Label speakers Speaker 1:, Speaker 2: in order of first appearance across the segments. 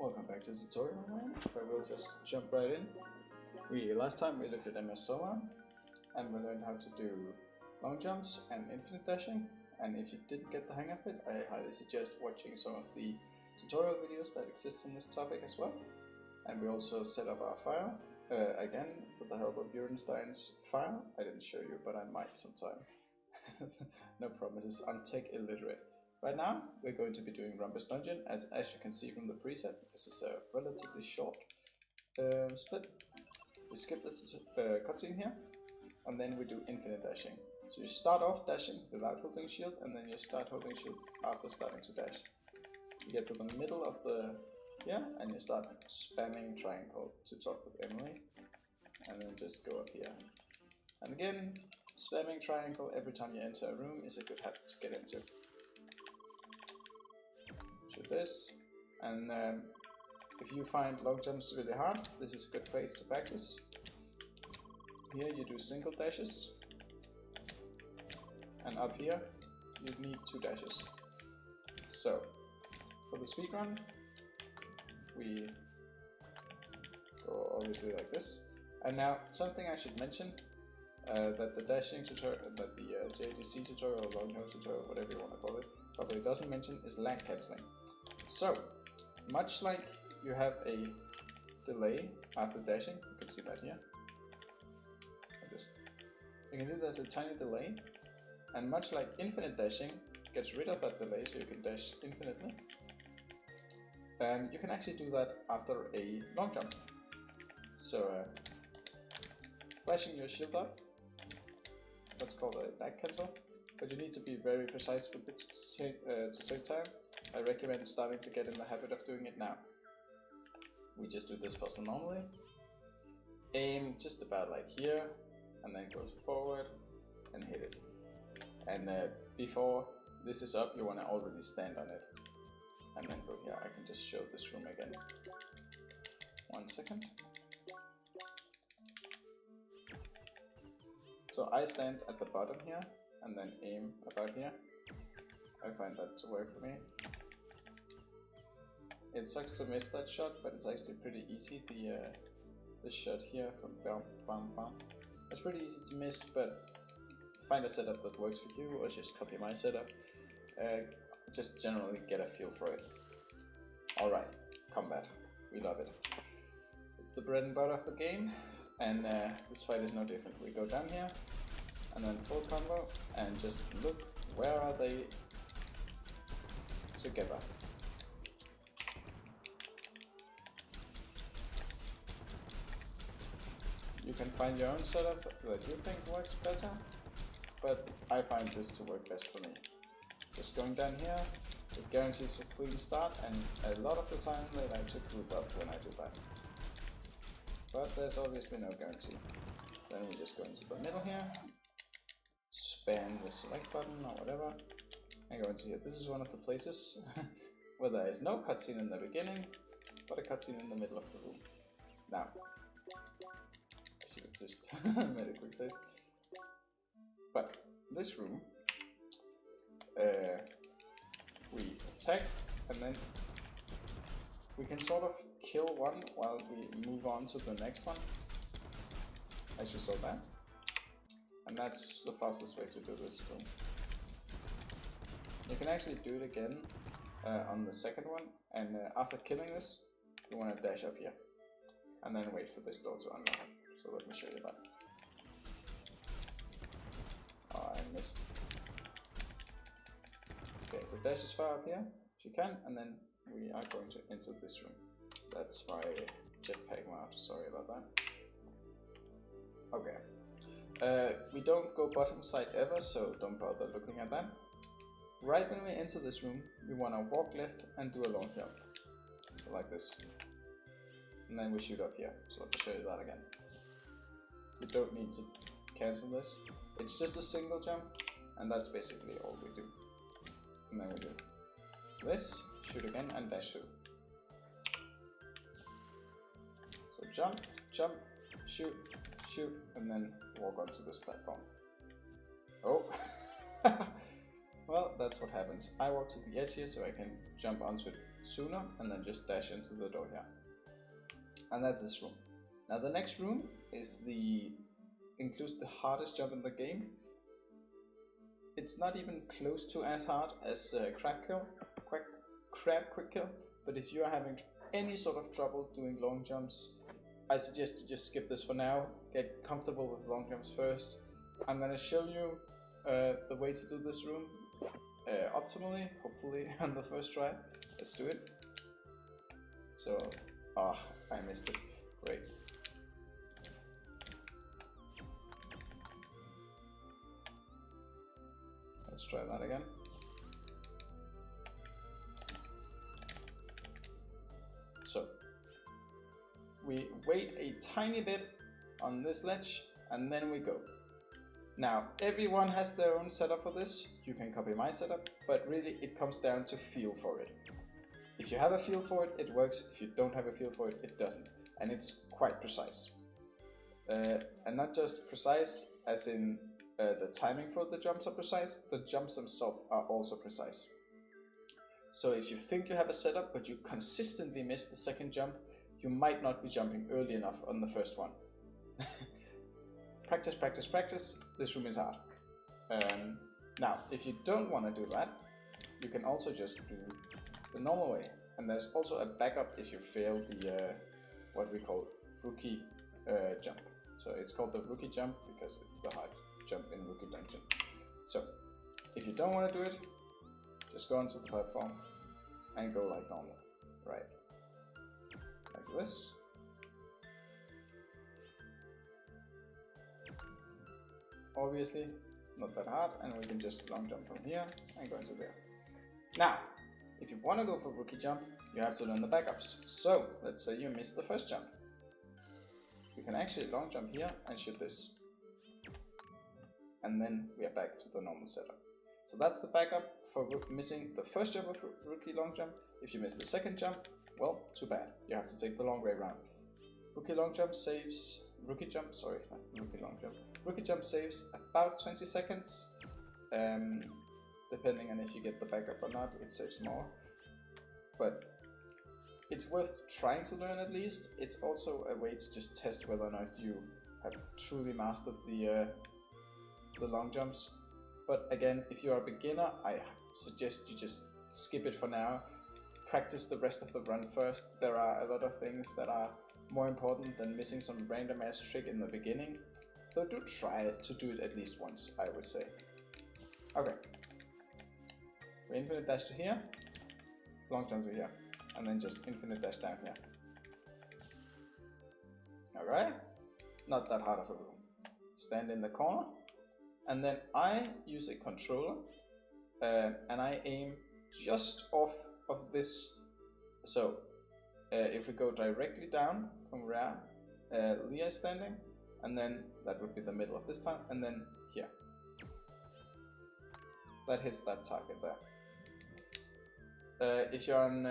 Speaker 1: Welcome back to the tutorial now, where we'll just jump right in. Last time we looked at MS Soma and we learned how to do long jumps and infinite dashing, and if you didn't get the hang of it, I highly suggest watching some of the tutorial videos that exist in this topic as well. And we also set up our file, again with the help of Bjornstein's file. I didn't show you, but I might sometime. No promises, I'm tech illiterate. Right now, we're going to be doing Rumpus Dungeon. As you can see from the preset, this is a relatively short split. We skip the cutscene here, and then we do infinite dashing. So you start off dashing without holding shield, and then you start holding shield after starting to dash. You get to the middle of the and you start spamming triangle to talk with Emily, and then just go up here. And again, spamming triangle every time you enter a room is a good habit to get into. Shoot this, and if you find long jumps really hard, this is a good place to practice. Here you do single dashes, and up here you need 2 dashes. So for the speedrun, we go obviously like this. And now something I should mention, that the dashing tutorial, that the JDC tutorial, or long jump tutorial, whatever you want to call it, probably doesn't mention is lag cancelling. So, much like you have a delay after dashing, you can see that here. You can see there's a tiny delay, and much like infinite dashing gets rid of that delay so you can dash infinitely, you can actually do that after a long jump. So, flashing your shield up, that's called a lag cancel, but you need to be very precise with it to save time. I recommend starting to get in the habit of doing it now. We just do this puzzle normally. Aim just about like here, and then go forward and hit it. And before this is up, you want to already stand on it. And then go here. I can just show this room again. 1 second. So I stand at the bottom here, and then aim about here. I find that to work for me. It sucks to miss that shot, but it's actually pretty easy. This shot here from bam bam bam. It's pretty easy to miss, but find a setup that works for you, or just copy my setup. Just generally get a feel for it. Alright, combat. We love it. It's the bread and butter of the game, and this fight is no different. We go down here, and then full combo, and just look, where are they together? You can find your own setup that you think works better, but I find this to work best for me. Just going down here, it guarantees a clean start, and a lot of the time they like to group up when I do that. But there's obviously no guarantee. Then we just go into the middle here, spam the select button or whatever, and go into here. This is one of the places where there is no cutscene in the beginning, but a cutscene in the middle of the room. Now, I should have just made a quick save. But this room, we attack, and then we can sort of kill one while we move on to the next one, as you saw that. And that's the fastest way to do this room. You can actually do it again on the second one, and after killing this, you want to dash up here, and then wait for this door to unlock. So let me show you that. Oh, I missed. Okay, so dash as far up here if you can, and then we are going to enter this room. That's my jetpack mount, sorry about that. Okay. We don't go bottom side ever, so don't bother looking at that. Right when we enter this room, we want to walk left and do a long jump. So like this. And then we shoot up here. So let me show you that again. We don't need to cancel this. It's just a single jump, and that's basically all we do. And then we do this, shoot again, and dash through. So jump, jump, shoot, shoot, and then walk onto this platform. Oh, Well, that's what happens. I walk to the edge here so I can jump onto it sooner and then just dash into the door here. And that's this room. Now the next room is includes the hardest jump in the game. It's not even close to as hard as Crab Quick Kill, but if you are having any sort of trouble doing long jumps, I suggest you just skip this for now. Get comfortable with long jumps first. I'm gonna show you the way to do this room optimally, hopefully on the first try. Let's do it. So, I missed it. Great. Let's try that again. So, we wait a tiny bit on this ledge and then we go. Now, everyone has their own setup for this. You can copy my setup, but really it comes down to feel for it. If you have a feel for it, it works. If you don't have a feel for it, it doesn't. And it's quite precise. And not just precise as in the timing for the jumps are precise, the jumps themselves are also precise. So if you think you have a setup but you consistently miss the second jump, you might not be jumping early enough on the first one. Practice, practice, practice. This room is hard. Now, if you don't want to do that, you can also just do the normal way. And there's also a backup if you fail the what we call rookie jump. So it's called the rookie jump because it's the hard jump in Rookie Dungeon. So if you don't want to do it, just go onto the platform and go like normal, right? Like this. Obviously, not that hard, and we can just long jump from here and go into there. Now, if you want to go for rookie jump, you have to learn the backups. So let's say you missed the first jump. You can actually long jump here and shoot this. And then we are back to the normal setup. So that's the backup for missing the first jump of rookie long jump. If you miss the second jump, well, too bad. You have to take the long way around. Rookie long jump saves, rookie jump saves about 20 seconds. Depending on if you get the backup or not, it saves more. But it's worth trying to learn at least. It's also a way to just test whether or not you have truly mastered the long jumps. But again, if you're a beginner, I suggest you just skip it for now. Practice the rest of the run first. There are a lot of things that are more important than missing some random ass trick in the beginning. Though do try to do it at least once, I would say. Okay. We infinite dash to here, long jump to here, and then just infinite dash down here. Alright? Not that hard of a room. Stand in the corner. And then I use a controller and I aim just off of this. So if we go directly down from where Leah is standing, and then that would be the middle of this time, and then here. That hits that target there. If you're on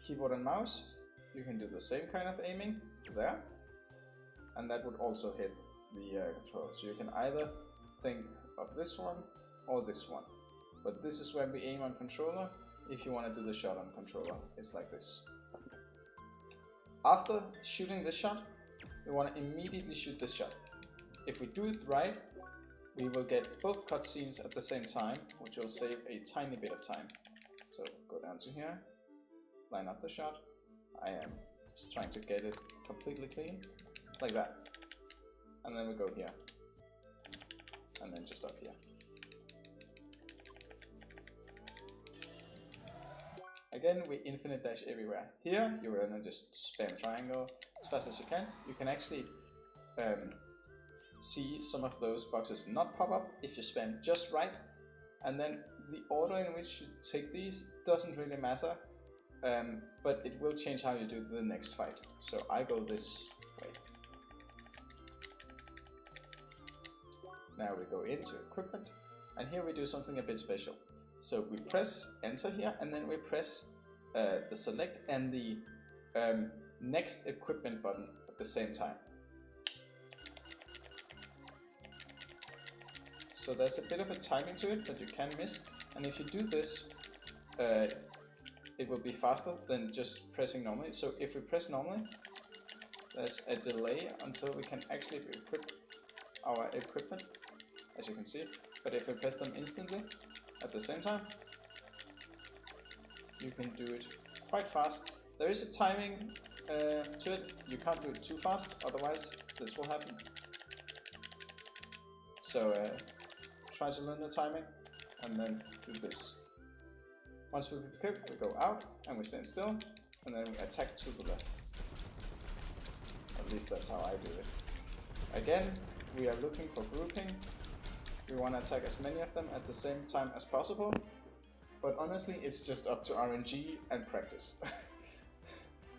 Speaker 1: keyboard and mouse, you can do the same kind of aiming there, and that would also hit the controller. So you can either think of this one or this one, but this is where we aim on controller. If you want to do the shot on controller, it's like this. After shooting this shot, we want to immediately shoot this shot. If we do it right, we will get both cutscenes at the same time, which will save a tiny bit of time. So go down to here, line up the shot. I am just trying to get it completely clean, like that. And then we go here, and then just up here. Again, we infinite dash everywhere. Here, you're gonna just spam triangle as fast as you can. You can actually see some of those boxes not pop up if you spam just right. And then the order in which you take these doesn't really matter, but it will change how you do the next fight. So I go this way. Now we go into equipment, and here we do something a bit special. So we press enter here, and then we press the select and the next equipment button at the same time. So there's a bit of a timing to it that you can miss, and if you do this, it will be faster than just pressing normally. So if we press normally, there's a delay until we can actually equip our equipment, as you can see. But if we press them instantly at the same time, you can do it quite fast. There is a timing to it. You can't do it too fast, otherwise this will happen. So try to learn the timing and then do this. Once we've equipped, we go out and we stand still, and then we attack to the left. At least that's how I do it. Again, we are looking for grouping. We want to attack as many of them at the same time as possible, but honestly it's just up to RNG and practice.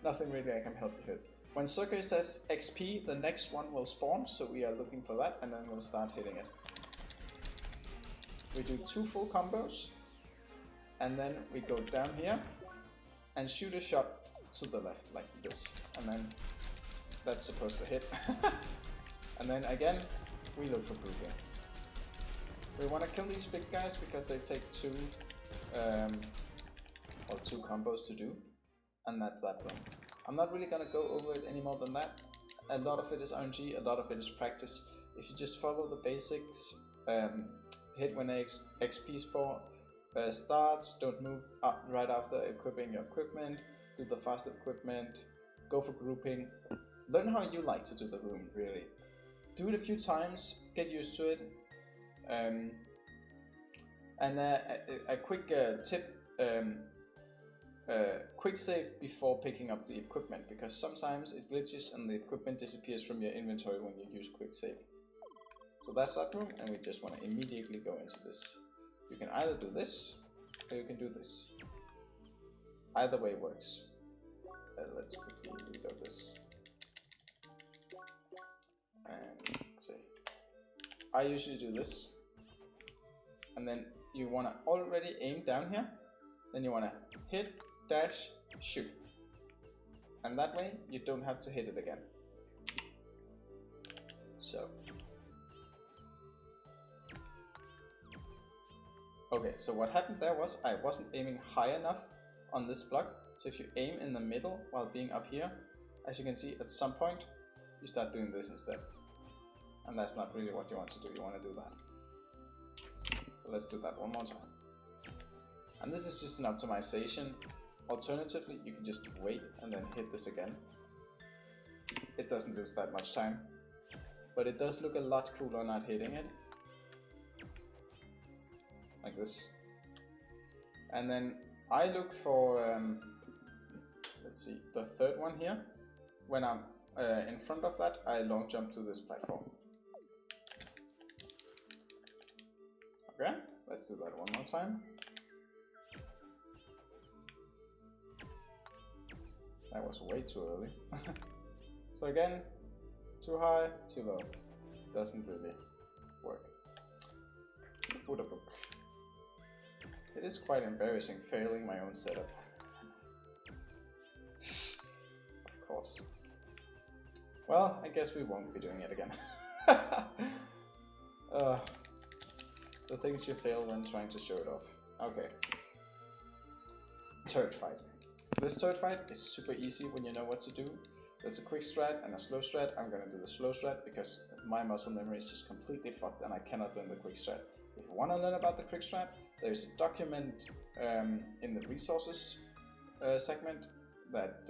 Speaker 1: Nothing really I can help you with. When Circle says XP, the next one will spawn, so we are looking for that, and then we'll start hitting it. We do 2 full combos, and then we go down here and shoot a shot to the left like this, and then that's supposed to hit. And then again we look for grouping. We want to kill these big guys because they take 2 combos to do, and that's that one. I'm not really gonna go over it any more than that. A lot of it is RNG, a lot of it is practice. If you just follow the basics, hit when XP spawn starts, don't move up right after equipping your equipment, do the fast equipment, go for grouping. Learn how you like to do the room, really. Do it a few times, get used to it. And a quick tip, quick save before picking up the equipment, because sometimes it glitches and the equipment disappears from your inventory when you use quick save. So that's that room, and we just want to immediately go into this. You can either do this, or you can do this. Either way works. Let's quickly reload this. And see. I usually do this. And then you want to already aim down here. Then you want to hit, dash, shoot. And that way you don't have to hit it again. So. Okay, so what happened there was I wasn't aiming high enough on this block. So if you aim in the middle while being up here, as you can see at some point, you start doing this instead. And that's not really what you want to do, you want to do that. So let's do that one more time. And this is just an optimization. Alternatively, you can just wait and then hit this again. It doesn't lose that much time, but it does look a lot cooler not hitting it. Like this. And then I look for, let's see, the third one here. When I'm in front of that, I long jump to this platform. Okay, let's do that one more time. That was way too early. So again, too high, too low. Doesn't really work. It is quite embarrassing failing my own setup. Of course. Well, I guess we won't be doing it again. The things you fail when trying to show it off. Okay. Turret fight. This turret fight is super easy when you know what to do. There's a quick strat and a slow strat. I'm gonna do the slow strat because my muscle memory is just completely fucked and I cannot learn the quick strat. If you want to learn about the quick strat, there's a document in the resources segment that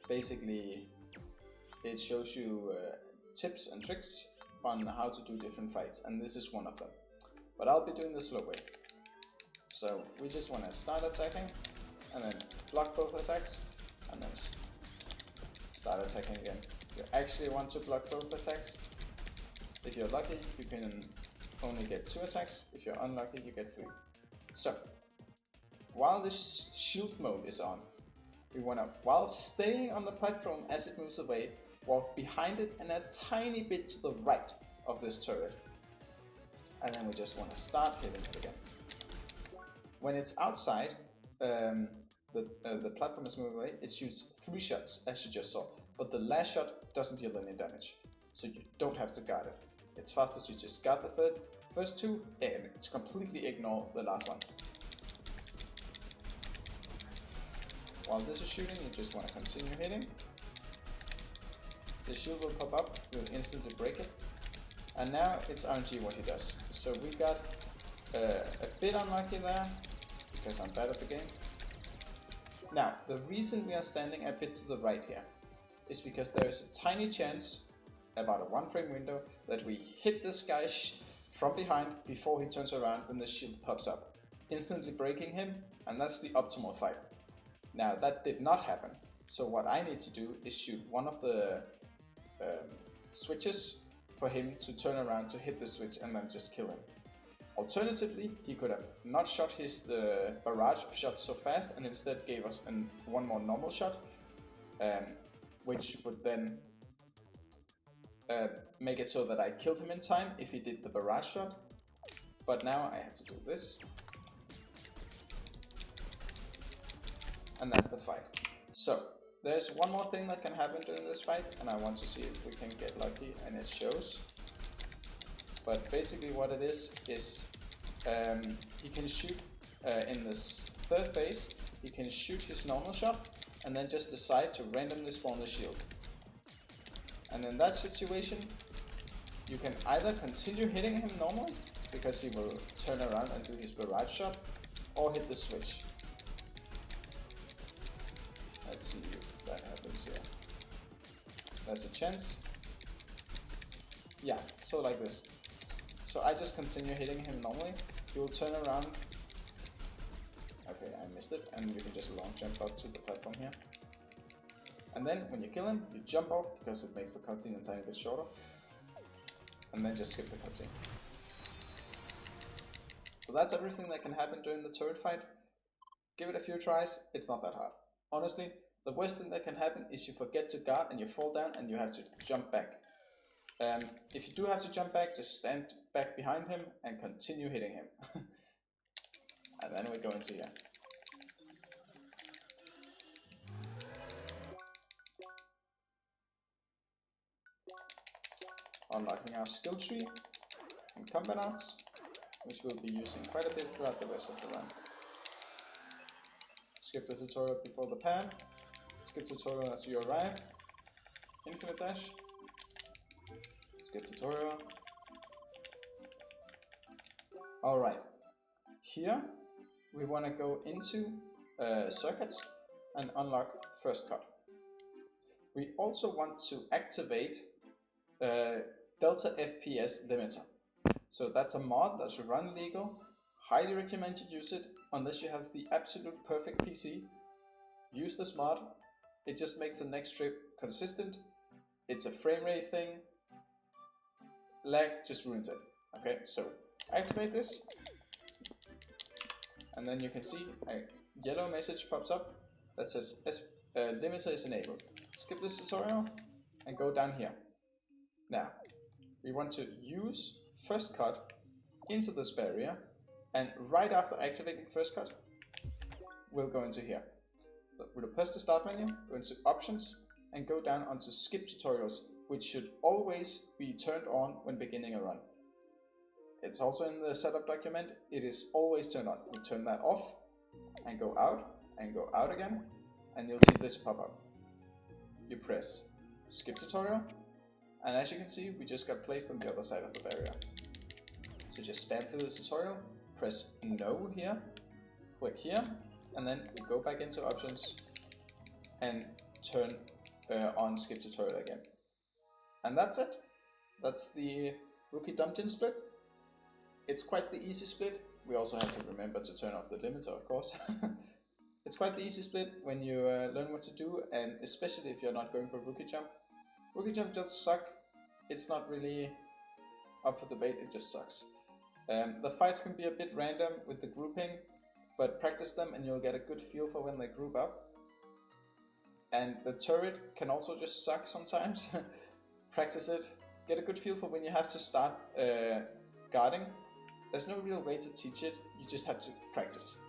Speaker 1: basically it shows you tips and tricks on how to do different fights, and this is one of them. But I'll be doing the slow way. So we just want to start attacking and then block both attacks and then start attacking again. You actually want to block both attacks. If you're lucky, you can only get 2 attacks. If you're unlucky, you get 3. So, while this shield mode is on, we want to, while staying on the platform as it moves away, walk behind it and a tiny bit to the right of this turret. And then we just want to start hitting it again. When it's outside, the platform is moving away, it shoots 3 shots, as you just saw. But the last shot doesn't deal any damage, so you don't have to guard it. it's faster to just guard the first two and to completely ignore the last one. While this is shooting, you just want to continue hitting. The shield will pop up, you'll instantly break it. And now it's RNG what he does. So we got a bit unlucky there, because I'm bad at the game. Now, the reason we are standing a bit to the right here is because there is a tiny chance, about a 1 frame window, that we hit this guy from behind before he turns around when the shield pops up, instantly breaking him, and that's the optimal fight. Now, that did not happen, so what I need to do is shoot one of the switches for him to turn around to hit the switch and then just kill him. Alternatively, he could have not shot his barrage of shots so fast and instead gave us one more normal shot, which would then make it so that I killed him in time if he did the barrage shot. But now I have to do this. And that's the fight. So, there's one more thing that can happen during this fight, and I want to see if we can get lucky, and it shows. But basically what it is he can shoot in this third phase, he can shoot his normal shot and then just decide to randomly spawn the shield. And in that situation, you can either continue hitting him normally, because he will turn around and do his barrage shot, or hit the switch. Let's see if that happens here. There's a chance. Yeah, so like this. So I just continue hitting him normally. He will turn around. Okay, I missed it, and you can just long jump up to the platform here. And then when you kill him, you jump off because it makes the cutscene a tiny bit shorter. And then just skip the cutscene. So that's everything that can happen during the turret fight. Give it a few tries, it's not that hard. Honestly, the worst thing that can happen is you forget to guard and you fall down and you have to jump back. If you do have to jump back, just stand back behind him and continue hitting him. And then we go into here. Unlocking our skill tree and combat arts, which we'll be using quite a bit throughout the rest of the run. Skip the tutorial before the pan. Skip tutorial as you arrive. Infinite dash. Skip tutorial. Alright. Here we want to go into circuits and unlock first cut. We also want to activate Delta FPS limiter. So that's a mod that's run legal. Highly recommend you use it unless you have the absolute perfect PC. Use this mod. It just makes the next trip consistent. It's a frame rate thing. Lag just ruins it. Okay, so activate this. And then you can see a yellow message pops up that says limiter is enabled. Skip this tutorial and go down here. Now, we want to use first cut into this barrier, and right after activating first cut, we'll go into here. We'll press the start menu, go into options, and go down onto skip tutorials, which should always be turned on when beginning a run. It's also in the setup document, it is always turned on. We turn that off, and go out again, and you'll see this pop up. You press skip tutorial, and as you can see, we just got placed on the other side of the barrier. So just spam through the tutorial, press no here, click here, and then we go back into options and turn on skip tutorial again. And that's it. That's the rookie dungeon split. It's quite the easy split. We also have to remember to turn off the limiter, of course. It's quite the easy split when you learn what to do, and especially if you're not going for rookie jump. Rookie jump just suck. It's not really up for debate, it just sucks. The fights can be a bit random with the grouping, but practice them and you'll get a good feel for when they group up. And the turret can also just suck sometimes. Practice it, get a good feel for when you have to start guarding. There's no real way to teach it, you just have to practice.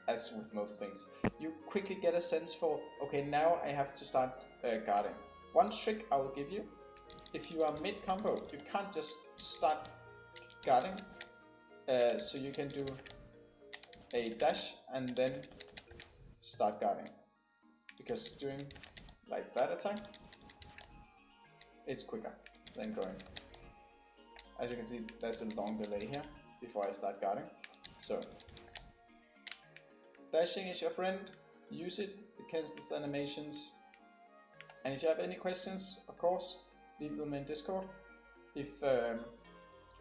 Speaker 1: As with most things. You quickly get a sense for, okay, now I have to start guarding. One trick I will give you if you are mid-combo, you can't just start guarding. So you can do a dash and then start guarding. Because doing like that attack, it's quicker than going. As you can see, there's a long delay here before I start guarding. So, dashing is your friend, use it, it cancels animations. And if you have any questions, of course, leave them in Discord. If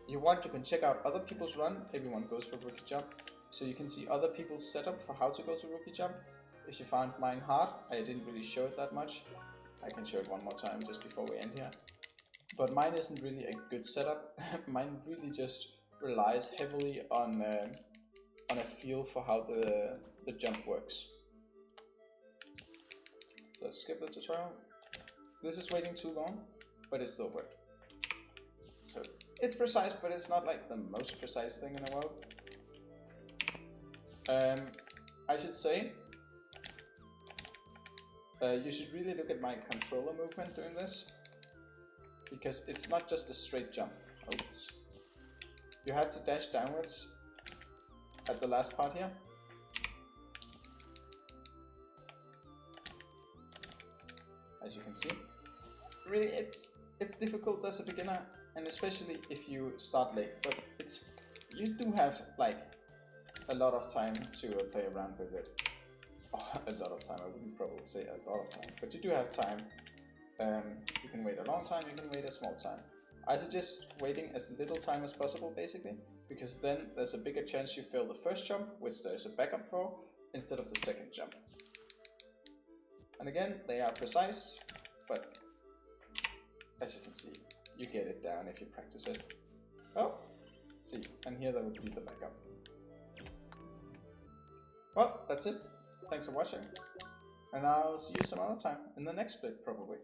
Speaker 1: you want, you can check out other people's run. Everyone goes for rookie jump, so you can see other people's setup for how to go to rookie jump. If you found mine hard, I didn't really show it that much. I can show it one more time just before we end here. But mine isn't really a good setup. Mine really just relies heavily on a feel for how the jump works. So let's skip the tutorial. This is waiting too long, but it still worked. So it's precise, but it's not like the most precise thing in the world. I should say, you should really look at my controller movement doing this, because it's not just a straight jump. Oops. You have to dash downwards at the last part here. As you can see, really it's difficult as a beginner, and especially if you start late. But you do have like a lot of time to play around with it. Oh, a lot of time. I wouldn't probably say a lot of time, but you do have time. You can wait a long time, you can wait a small time. I suggest waiting as little time as possible, basically, because then there's a bigger chance you fail the first jump, which there's a backup for, instead of the second jump. And again, they are precise, but as you can see, you get it down if you practice it. Oh, see, and here there would be the backup. Well, that's it. Thanks for watching, and I'll see you some other time in the next split, probably.